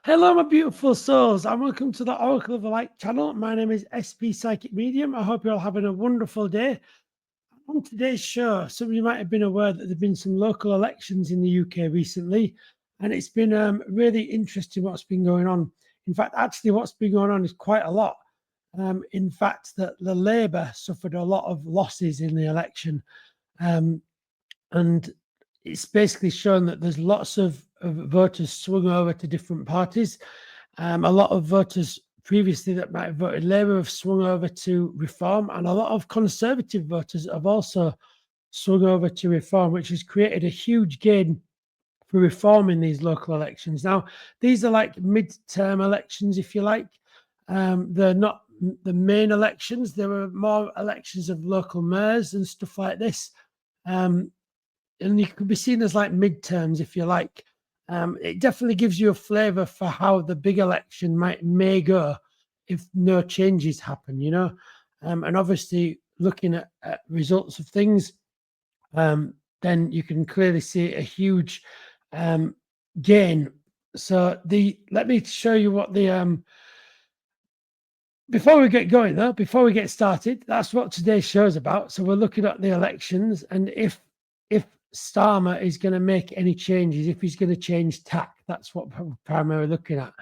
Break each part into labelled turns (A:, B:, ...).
A: Hello, my beautiful souls, and welcome to the Oracle of the Light channel. My name is SP Psychic Medium. I hope you're all having a wonderful day. On today's show, some of you might have been aware that there have been some local elections in the UK recently, and it's been really interesting what's been going on. In fact, actually, what's been going on is quite a lot. In fact, that the Labour suffered a lot of losses in the election, and it's basically shown that there's lots of voters swung over to different parties. A lot of voters previously that might have voted Labour have swung over to Reform, and a lot of Conservative voters have also swung over to Reform, which has created a huge gain for Reform in these local elections. Now, these are like mid-term elections, if you like. They're not the main elections. There were more elections of local mayors and stuff like this. And you could be seen as like midterms, if you like. It definitely gives you a flavour for how the big election may go if no changes happen, you know. And obviously, looking at results of things, then you can clearly see a huge gain. So let me show you what the before we get going though, before we get started, that's what today's show is about. So we're looking at the elections, and if Starmer is going to make any changes, if he's going to change tack, that's what we're primarily looking at.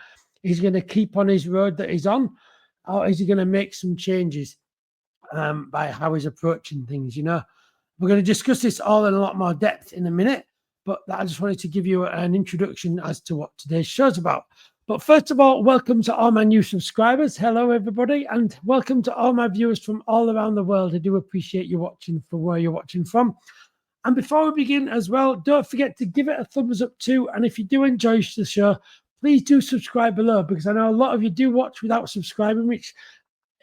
A: He's going to keep on his road that he's on, or is he going to make some changes by how he's approaching things? You know, we're going to discuss this all in a lot more depth in a minute, but I just wanted to give you an introduction as to what today's show's about. But first of all, welcome to all my new subscribers. Hello, everybody, and welcome to all my viewers from all around the world. I do appreciate you watching from where you're watching from. And before we begin as well, don't forget to give it a thumbs up too. And if you do enjoy the show, please do subscribe below, because I know a lot of you do watch without subscribing, which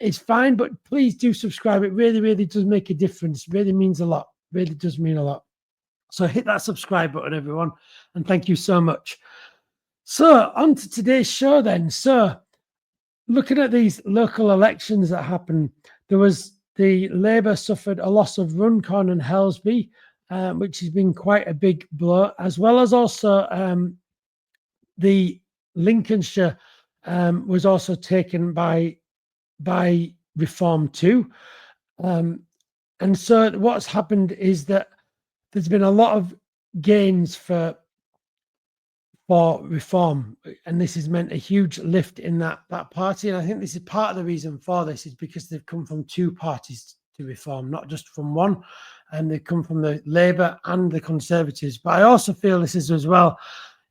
A: is fine, but please do subscribe. It really, really does make a difference. It really means a lot. It really does mean a lot. So hit that subscribe button, everyone. And thank you so much. So on to today's show then. So looking at these local elections that happened, there was the Labour suffered a loss of Runcorn and Helsby, which has been quite a big blow, as well as also the Lincolnshire was also taken by Reform too. And so what's happened is that there's been a lot of gains for Reform, and this has meant a huge lift in that party. And I think this is part of the reason for this is because they've come from two parties to Reform, not just from one, and they come from the Labour and the Conservatives. But I also feel this is as well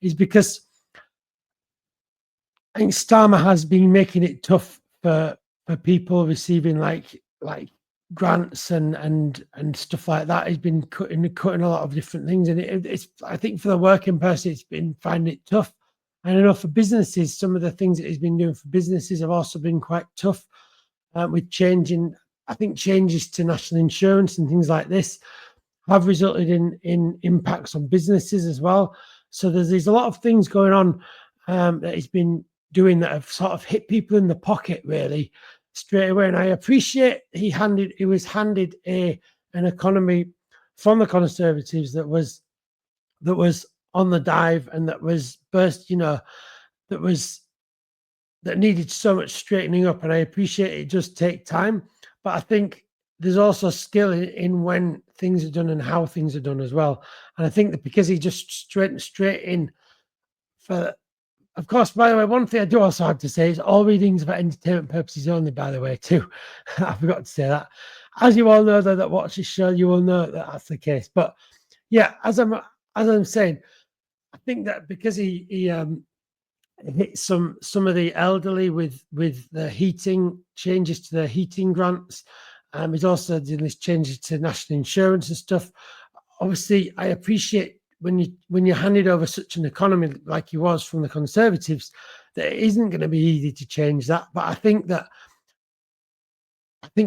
A: is because I think Starmer has been making it tough for people receiving like grants and stuff like that. He's been cutting a lot of different things, and it's I think for the working person, it's been finding it tough. And I know for businesses, some of the things that he's been doing for businesses have also been quite tough, with changing. I think changes to national insurance and things like this have resulted in impacts on businesses as well. So there's a lot of things going on that he's been doing that have sort of hit people in the pocket really straight away. And I appreciate he was handed an economy from the Conservatives that was on the dive and that was burst, you know, that needed so much straightening up. And I appreciate it does take time, but I think there's also skill in when things are done and how things are done as well. And I think that because he just straight in for, of course, by the way, one thing I do also have to say is all readings for entertainment purposes only, by the way, too. I forgot to say that. As you all know that watch this show, you will know that that's the case. But yeah, as I'm saying, I think that because he hit some of the elderly with the heating changes to the heating grants. He's also doing these changes to national insurance and stuff. Obviously, I appreciate when you're handed over such an economy like he was from the Conservatives, that it isn't going to be easy to change that. But I think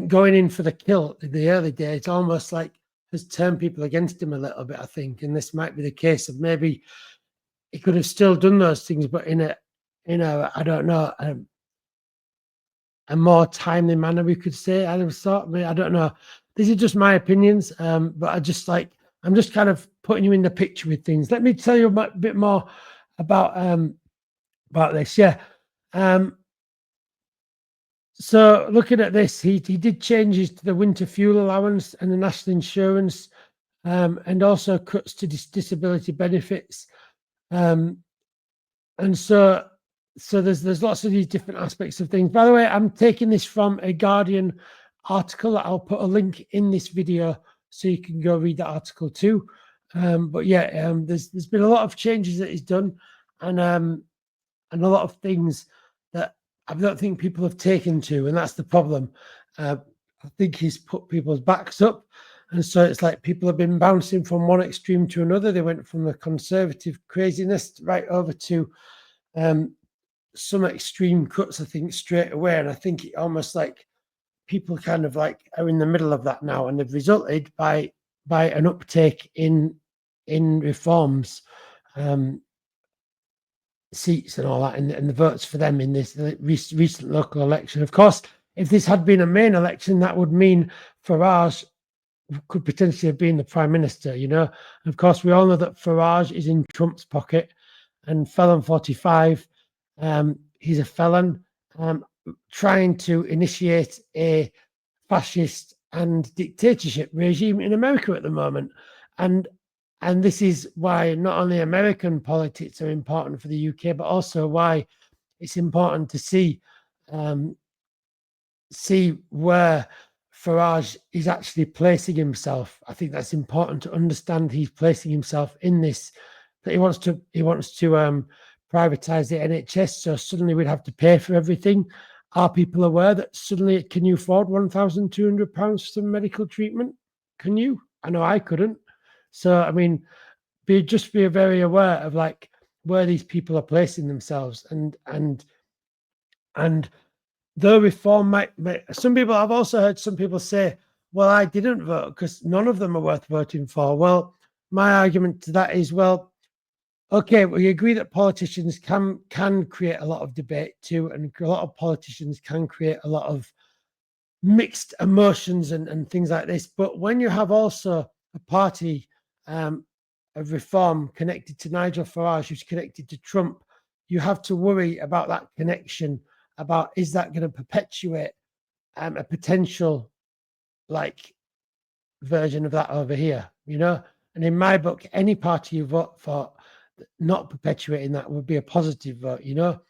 A: going in for the kill in the early days almost like has turned people against him a little bit, I think. And this might be the case of maybe he could have still done those things, but in a I don't know, a more timely manner, we could say. I don't know. These are just my opinions, but I'm just kind of putting you in the picture with things. Let me tell you a bit more about about this. Yeah. So looking at this, he did changes to the winter fuel allowance and the national insurance, and also cuts to disability benefits. And so there's lots of these different aspects of things. By the way, I'm taking this from a Guardian article. I'll put a link in this video so you can go read that article too. But yeah, there's been a lot of changes that he's done, and a lot of things that I don't think people have taken to, and that's the problem. I think he's put people's backs up, and so it's like people have been bouncing from one extreme to another. They went from the conservative craziness right over to some extreme cuts, I think, straight away. And I think it almost like people kind of like are in the middle of that now, and they've resulted by an uptake in reforms, seats and all that, and the votes for them in this recent local election. Of course, if this had been a main election, that would mean Farage could potentially have been the prime minister, you know. And of course, we all know that Farage is in Trump's pocket, and felon 45, he's a felon trying to initiate a fascist and dictatorship regime in America at the moment. And this is why not only American politics are important for the UK, but also why it's important to see where Farage is actually placing himself. I think that's important to understand. He's placing himself in this, that he wants to privatize the NHS. So suddenly we'd have to pay for everything. Are people aware that suddenly can you afford £1,200 for some medical treatment? Can you? I know I couldn't. So I mean, be very aware of like where these people are placing themselves, and though reform might some people, I've also heard some people say, well, I didn't vote because none of them are worth voting for. Well, my argument to that is, well, okay, we agree that politicians can create a lot of debate too, and a lot of politicians can create a lot of mixed emotions and things like this. But when you have also a party of reform connected to Nigel Farage, who's connected to Trump, you have to worry about that connection, about is that going to perpetuate a potential like version of that over here, you know? And in my book, any party you vote for not perpetuating that would be a positive vote, you know?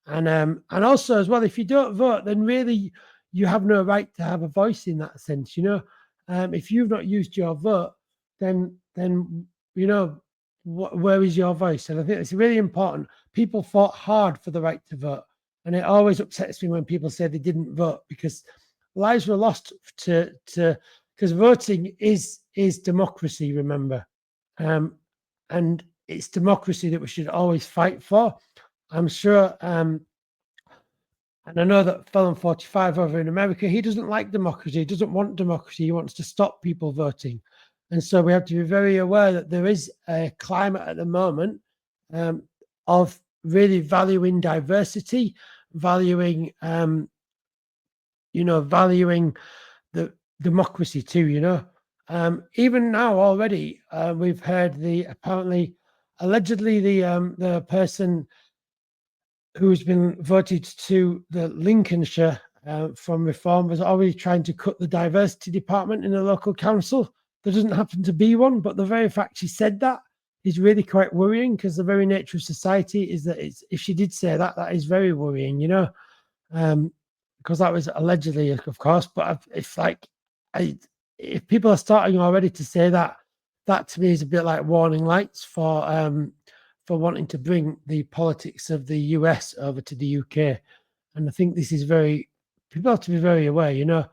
A: And also as well, if you don't vote, then really you have no right to have a voice in that sense, you know? If you've not used your vote, then you know, where is your voice? And I think it's really important. People fought hard for the right to vote, and it always upsets me when people say they didn't vote, because lives were lost to because voting is democracy, remember, and it's democracy that we should always fight for. I'm sure, and I know that felon 45 over in America, he doesn't like democracy. He doesn't want democracy. He wants to stop people voting. And so we have to be very aware that there is a climate at the moment of really valuing diversity, valuing, valuing the democracy too, you know. Even now already, we've heard allegedly the person who's been voted to the Lincolnshire from Reform was already trying to cut the diversity department in the local council. There doesn't happen to be one, but the very fact she said that is really quite worrying, because the very nature of society is that if she did say that, that is very worrying, you know, because that was allegedly, of course. But if people are starting already to say that, that to me is a bit like warning lights for wanting to bring the politics of the US over to the UK. And I think this is people have to be very aware, you know.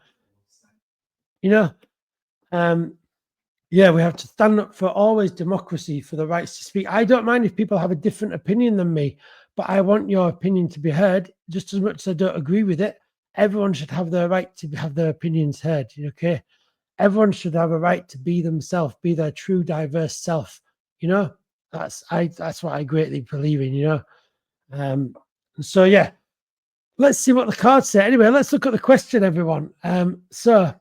A: Yeah, we have to stand up for always democracy, for the rights to speak. I don't mind if people have a different opinion than me, but I want your opinion to be heard just as much as I don't agree with it. Everyone should have their right to have their opinions heard, okay? Everyone should have a right to be themselves, be their true, diverse self, you know? That's what I greatly believe in, you know? So, yeah, let's see what the cards say. Anyway, let's look at the question, everyone. So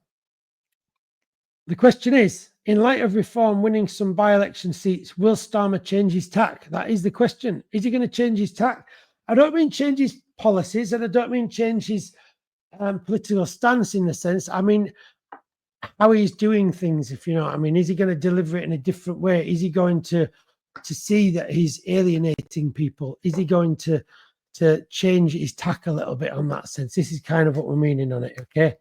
A: the question is, in light of Reform winning some by-election seats, will Starmer change his tack? That is the question. Is he going to change his tack? I don't mean change his policies, and I don't mean change his political stance in the sense. I mean how he's doing things, if you know what I mean. Is he going to deliver it in a different way? Is he going to see that he's alienating people? Is he going to change his tack a little bit on that sense? This is kind of what we're meaning on it. Okay,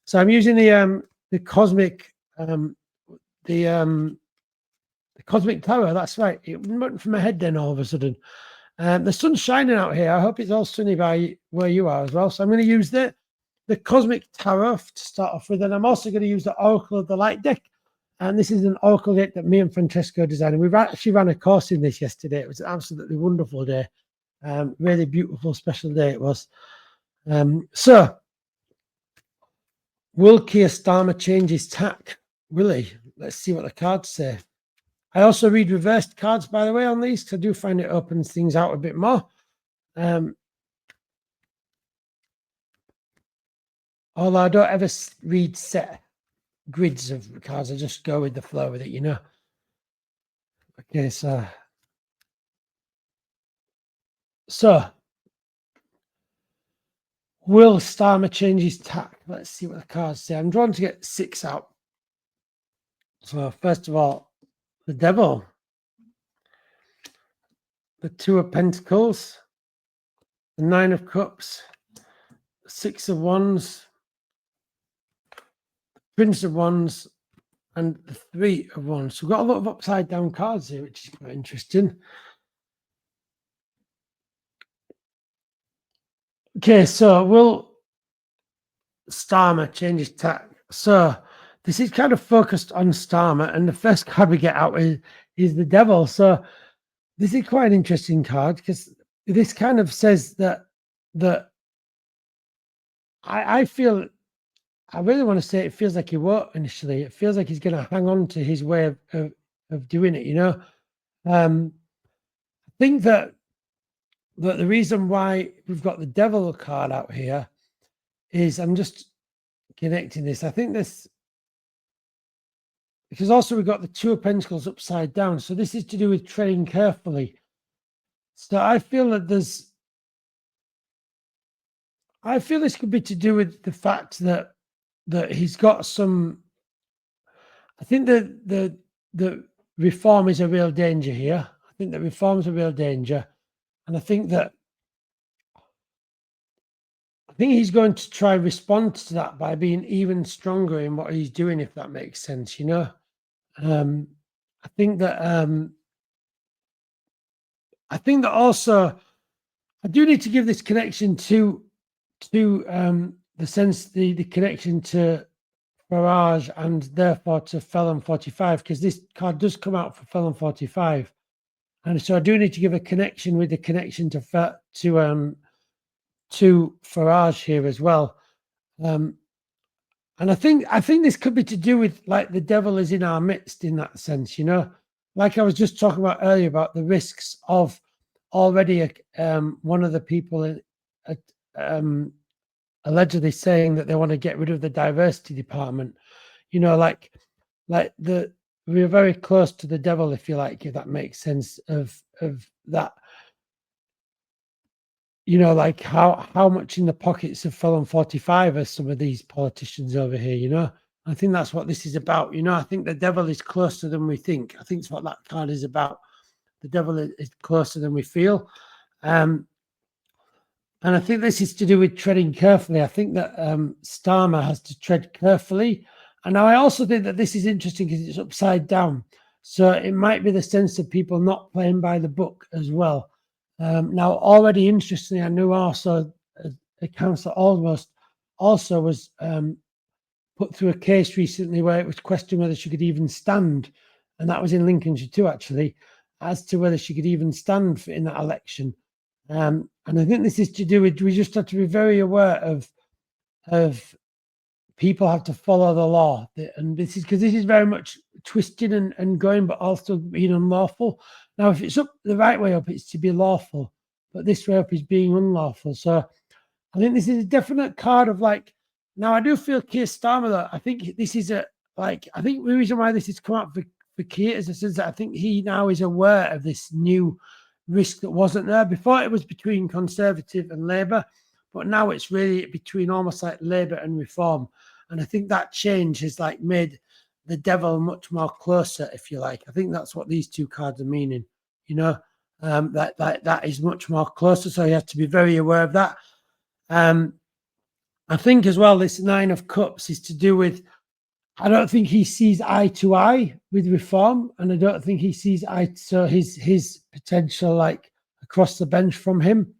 A: so I'm using the cosmic the cosmic tower. That's right. It went from my head then all of a sudden. The sun's shining out here. I hope it's all sunny by where you are as well. So I'm going to use the cosmic tower to start off with, and I'm also going to use the Oracle of the Light deck. And this is an Oracle deck that me and Francesco designed. And we actually ran a course in this yesterday. It was an absolutely wonderful day. Really beautiful, special day it was. So, will Keir Starmer change his tack? Will he? Let's see what the cards say. I also read reversed cards, by the way, on these, because I do find it opens things out a bit more. Although I don't ever read set grids of cards, I just go with the flow with it, you know. Okay, so will Starmer change his tack? Let's see what the cards say. I'm drawn to get 6 out. So first of all, the Devil, the 2 of Pentacles, the 9 of Cups, the 6 of Wands, the Prince of Wands, and the 3 of Wands. So we've got a lot of upside down cards here, which is quite interesting. Okay, so will Starmer change his tack? So this is kind of focused on Starmer, and the first card we get out is the Devil. So this is quite an interesting card, because this kind of says that I feel, I really want to say it feels like he won't initially. It feels like he's going to hang on to his way of doing it, you know. I think that the reason why we've got the Devil card out here is, I'm just connecting this. I think this, because also we've got the 2 of Pentacles upside down. So this is to do with treading carefully. So I feel that this could be to do with the fact that he's got some, I think that the reform is a real danger here. I think that reform is a real danger. And I think he's going to try and respond to that by being even stronger in what he's doing, if that makes sense, you know. I think that also I do need to give this connection to the sense, the connection to Farage and therefore to Felon 45, because this card does come out for Felon 45, and so I do need to give a connection with the connection to Farage here as well. And I think this could be to do with, like, the Devil is in our midst in that sense, you know. Like I was just talking about earlier about the risks of already one of the people allegedly saying that they want to get rid of the diversity department, you know, like we're very close to the Devil, if you like, if that makes sense, of that, you know, like how much in the pockets of Felon 45 are some of these politicians over here, you know. I think that's what this is about, you know. I think the Devil is closer than we think. I think it's what that card is about. The Devil is closer than we feel. And I think this is to do with treading carefully. I think that Starmer has to tread carefully. And now I also think that this is interesting because it's upside down. So it might be the sense of people not playing by the book as well. Now, already interestingly, I knew also a councillor almost also was put through a case recently where it was questioned whether she could even stand. And that was in Lincolnshire too, actually, as to whether she could even stand in that election. And I think this is to do with, we just have to be very aware of people have to follow the law. And this is because this is very much twisted and going, but also being unlawful. Now, if it's up the right way up, it's to be lawful, but this way up is being unlawful. So I think this is a definite card of, like, now I do feel Keir Starmer, though, I think this is I think the reason why this has come out for Keir is the sense that I think he now is aware of this new risk that wasn't there. Before it was between Conservative and Labour, but now it's really between almost like Labour and Reform. And I think that change has like made the devil much more closer, if you like. I think that's what these two cards are meaning, you know, that is much more closer. So you have to be very aware of that. I think as well, this 9 of Cups is to do with, I don't think he sees eye to eye with Reform, and I don't think he sees his potential like across the bench from him.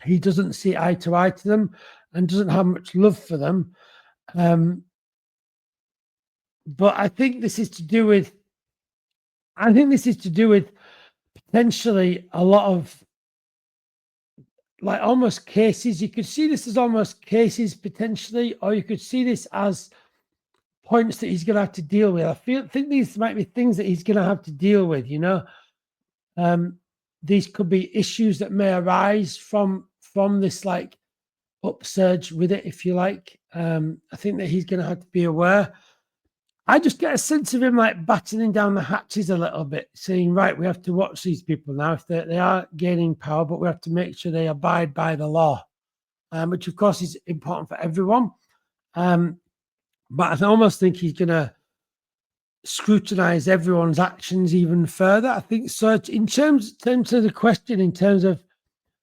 A: He doesn't see eye to eye to them and doesn't have much love for them. But I think this is to do with, potentially a lot of like almost cases. You could see this as almost cases potentially, or you could see this as points that he's going to have to deal with. I think these might be things that he's going to have to deal with, you know. These could be issues that may arise from this like upsurge with it, if you like. I think that he's going to have to be aware. I just get a sense of him like battening down the hatches a little bit, saying, right, we have to watch these people now. If they are gaining power, but we have to make sure they abide by the law, which of course is important for everyone. But I almost think he's going to scrutinize everyone's actions even further. I think so. In terms of the question, in terms of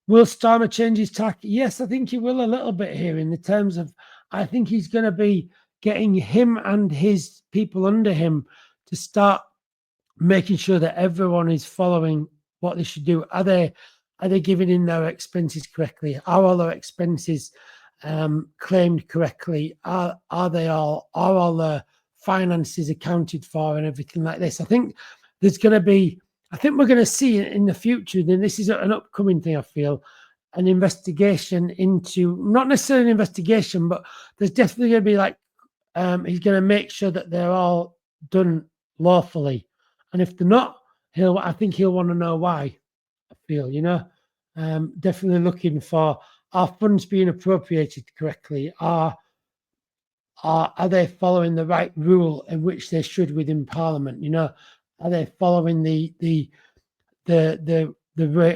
A: will Starmer change his tack? Yes, I think he will a little bit here in the terms of, I think he's going to be getting him and his people under him to start making sure that everyone is following what they should do. Are they giving in their expenses correctly? Are all their expenses claimed correctly? Are all the finances accounted for and everything like this? I think we're going to see in the future, then this is an upcoming thing, I feel, an investigation into, not necessarily an investigation, but there's definitely going to be like, he's going to make sure that they're all done lawfully. And if they're not, I think he'll want to know why, I feel, you know. Definitely looking for, are funds being appropriated correctly? Are they following the right rule in which they should within Parliament? You know, are they following the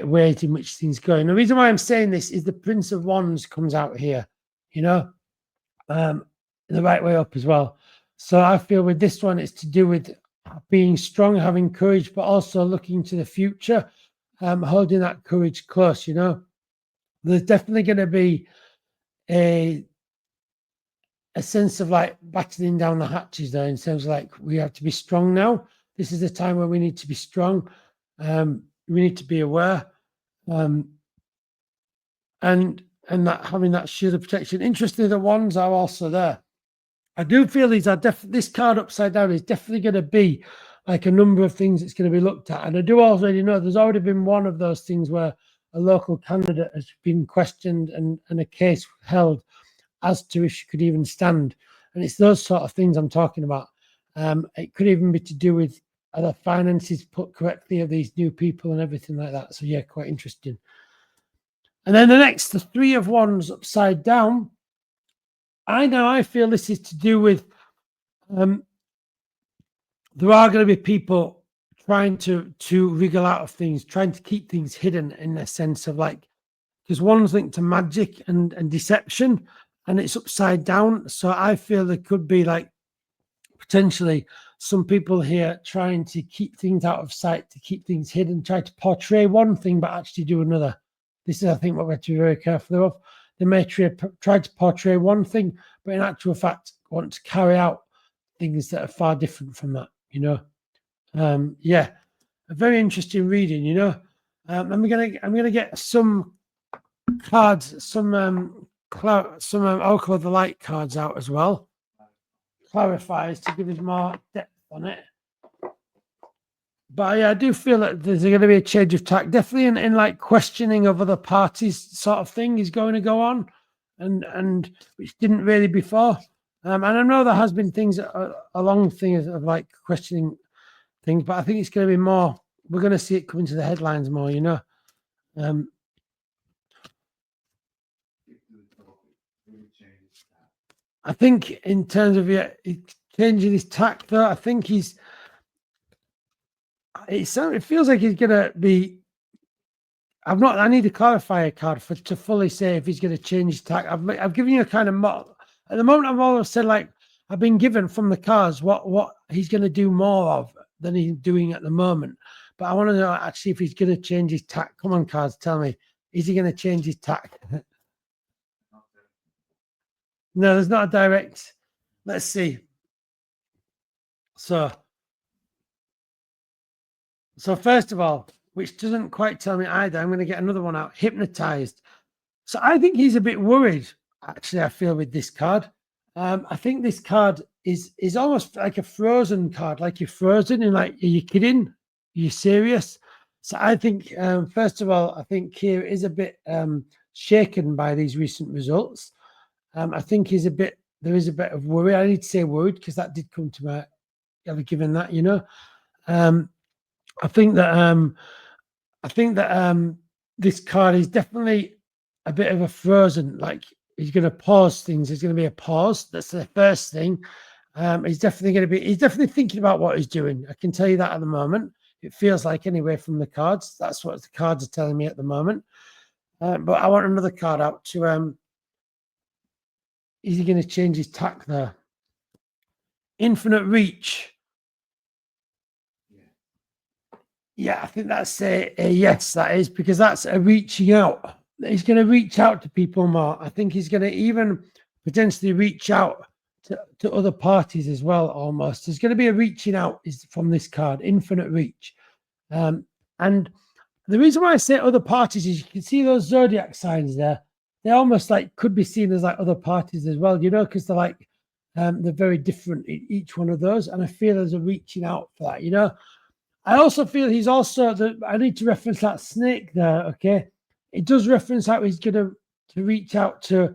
A: ways in which things go? And the reason why I'm saying this is the Prince of Wands comes out here, you know, the right way up as well. So I feel with this one, it's to do with being strong, having courage, but also looking to the future, holding that courage close, you know. There's definitely going to be a sense of like battening down the hatches there in terms of like, we have to be strong now. This is the time where we need to be strong. We need to be aware. And that having that shield of protection. Interestingly, the wands are also there. I do feel this card upside down is definitely going to be like a number of things that's going to be looked at. And I do already know there's already been one of those things where a local candidate has been questioned and a case held as to if she could even stand. And it's those sort of things I'm talking about. It could even be to do with are the finances put correctly of these new people and everything like that. So yeah, quite interesting. And then the 3 of Wands upside down. I feel this is to do with there are going to be people trying to wriggle out of things, trying to keep things hidden in the sense of like, because one's linked to magic and deception, and it's upside down. So I feel there could be like potentially some people here trying to keep things out of sight, to keep things hidden, try to portray one thing but actually do another. This is, I think, what we have to be very careful of. They may try to portray one thing, but in actual fact want to carry out things that are far different from that, you know. Yeah, a very interesting reading, you know. I'm gonna get some cards, some Oracle of the Light cards out as well. Clarifiers to give us more depth on it. But yeah, I do feel that there's going to be a change of tack, definitely in like questioning of other parties sort of thing is going to go on, and which didn't really before. And I know there has been things along things of like questioning things, but I think it's going to be more. We're going to see it come into the headlines more, you know. I think in terms of changing his tack, though, I think it feels like he's going to be I need a clarifier card to fully say if he's going to change his tack. I've given you a kind of at the moment. I've always said, like, I've been given from the cards what he's going to do more of than he's doing at the moment. But I want to know actually if he's going to change his tack. Come on, cards, tell me. Is he going to change his tack? No, there's not a direct. Let's see. So first of all, which doesn't quite tell me either, I'm going to get another one out. Hypnotized. So I think he's a bit worried, actually, I feel, with this card. I think this card is almost like a frozen card, like you're frozen and like, are you kidding? Are you serious? So I think, first of all, I think Keir is a bit shaken by these recent results. I think there is a bit of worry. I need to say worried because that did come to my, given that, you know. I think that this card is definitely a bit of a frozen, like he's going to pause things. There's going to be a pause. That's the first thing. He's definitely thinking about what he's doing. I can tell you that at the moment. It feels like, anyway, from the cards. That's what the cards are telling me at the moment. But I want another card out to, is he going to change his tack there? Infinite reach. Yeah, I think that's a yes, that is, because that's a reaching out. He's going to reach out to people more. I think he's going to even potentially reach out to other parties as well, almost. There's going to be a reaching out from this card, infinite reach. And the reason why I say other parties is you can see those zodiac signs there. They almost like could be seen as like other parties as well, you know, because they're like, they're very different in each one of those. And I feel there's a reaching out for that, you know. I also feel he's also, I need to reference that snake there, okay? It does reference how he's going to reach out to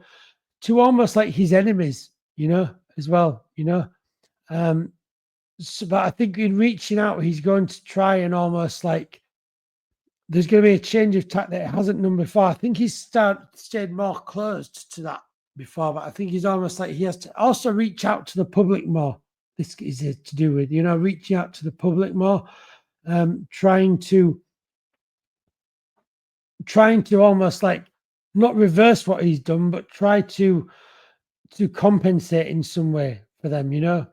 A: almost like his enemies, you know, as well, you know. But I think in reaching out, he's going to try and almost like, there's going to be a change of tack that it hasn't done before. I think he's stayed more closed to that before, but I think he's almost like he has to also reach out to the public more. This is to do with, you know, reaching out to the public more. Trying to almost like not reverse what he's done, but try to compensate in some way for them, you know.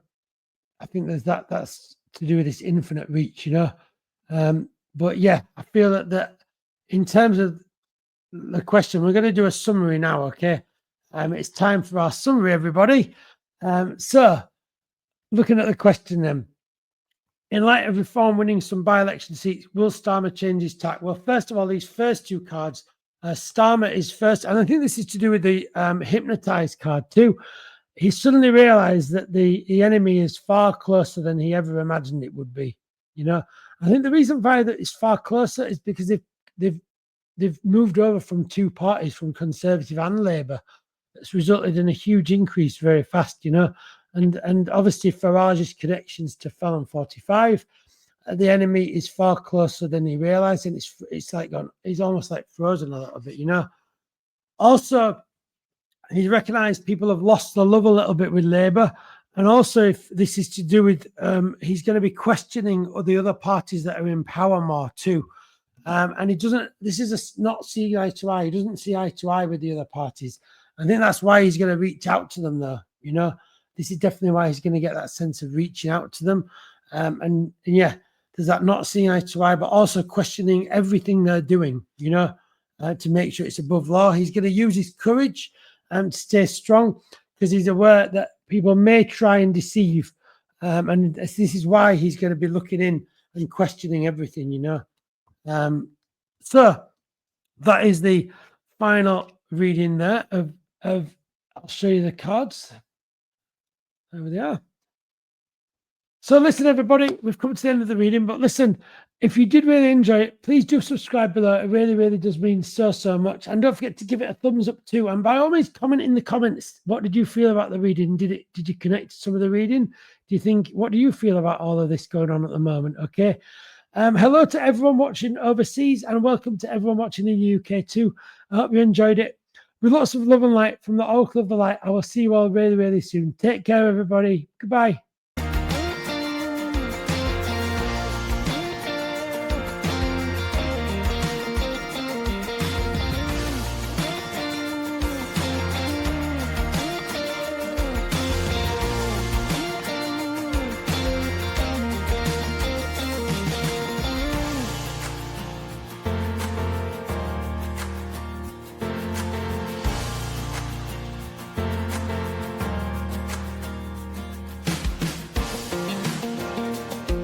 A: I think that's to do with this infinite reach, you know. But yeah, I feel that in terms of the question, we're going to do a summary now, okay? It's time for our summary, everybody. So looking at the question then. In light of Reform winning some by-election seats, will Starmer change his tack? Well, first of all, these first two cards, Starmer is first, and I think this is to do with the hypnotized card too. He suddenly realized that the enemy is far closer than he ever imagined it would be. You know, I think the reason why that it's far closer is because they've moved over from two parties, from Conservative and Labour. It's resulted in a huge increase very fast, you know. And obviously Farage's connections to Felon 45, the enemy is far closer than he realised, and it's like he's almost like frozen a little bit, you know. Also, he's recognised people have lost the love a little bit with Labour, and also if this is to do with, he's going to be questioning the other parties that are in power more too. And he doesn't. This is not seeing eye to eye. He doesn't see eye to eye with the other parties. I think that's why he's going to reach out to them, though, you know. This is definitely why he's going to get that sense of reaching out to them. And yeah, there's that not seeing eye to eye, but also questioning everything they're doing, you know, to make sure it's above law. He's going to use his courage to stay strong because he's aware that people may try and deceive. And this is why he's going to be looking in and questioning everything, you know. So that is the final reading there of I'll show you the cards. There they are. So listen, everybody, we've come to the end of the reading, but listen, if you did really enjoy it, please do subscribe below. It really, really does mean so much. And don't forget to give it a thumbs up too. And by all means, comment in the comments. What did you feel about the reading? Did you connect to some of the reading? What do you feel about all of this going on at the moment? Okay. Hello to everyone watching overseas, and welcome to everyone watching in the UK too. I hope you enjoyed it. With lots of love and light from the Oracle of the Light, I will see you all really, really soon. Take care, everybody. Goodbye.